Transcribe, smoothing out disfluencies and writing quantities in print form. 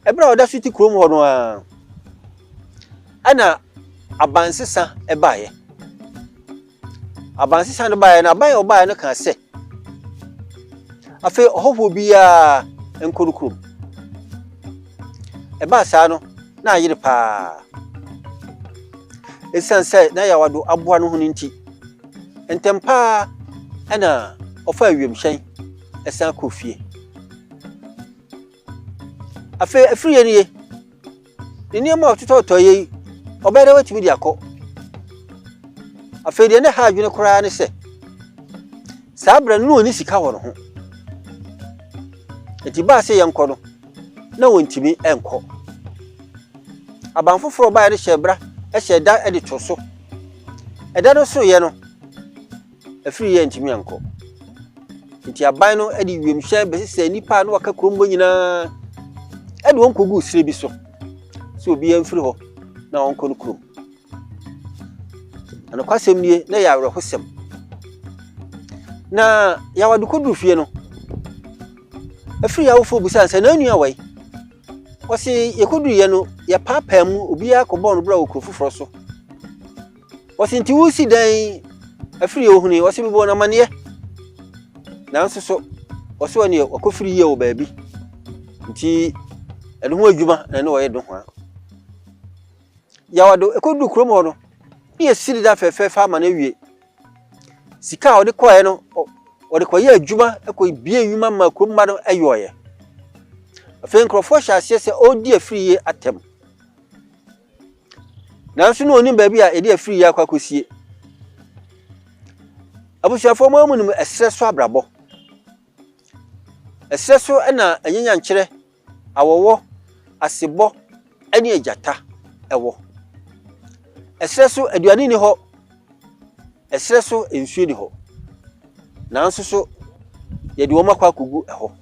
Ebra oda so ti krom ho no a ana abansesa ebaye. Abansesa no baye na aban obaye no kan se. Afi ohofo bia enkoru krom. Eba sa no na ayire pa. Esan se na yawado aboa no ho nti. Entempa ana ofa awiem hyen esan kofie. Afi afriye niye. Ni ma ototo ye obere watimi di akọ. Afi de ne ha adwene koraa ne se. Sabra no oni sika wo no ho. Eti ba se yenko no na wontimi enko. Abanfoforo ba ye ne hyebra ehye edi to so. Eda no so ye no afriye ntimi enko. Enti aban no edi wiemhye besese nipa no waka krombo nyina edi won kogu sire bi so. So obi amfiri ho na won kono krom. Ana kwasem nie na ya awrehosem. Na ya wadu kodu fie no. Afiri ya wofo busa nsa na anu awai. Wose yekodu ye no ya papa mu obi akobon no bra okrofoforo so. Wose nti wusi dan afiri ye ohuni wose bibo na mane. Na nso so wose woni akofiri ye wo baabi. Nti eno ho adwuma na ne wo ye do ho. Ya wado ekodu krom ho no. Ye siri da fefe ama na wie. Sika odi koye no odi koye adwuma ekobie adwuma ma krom ma no ayoye. Afen krofo hya se odi afiri ye atem. Na nso no oni baabi a edi afiri ye akwakosie. Abusuafo mo amunum esre so abrabo. Esre so na anyanya nkere awowo asebo ani ajata ewo. Esre so aduane ni ho. Esre so ensuo ni ho. Na nso so ye de wo makwa kogu eho.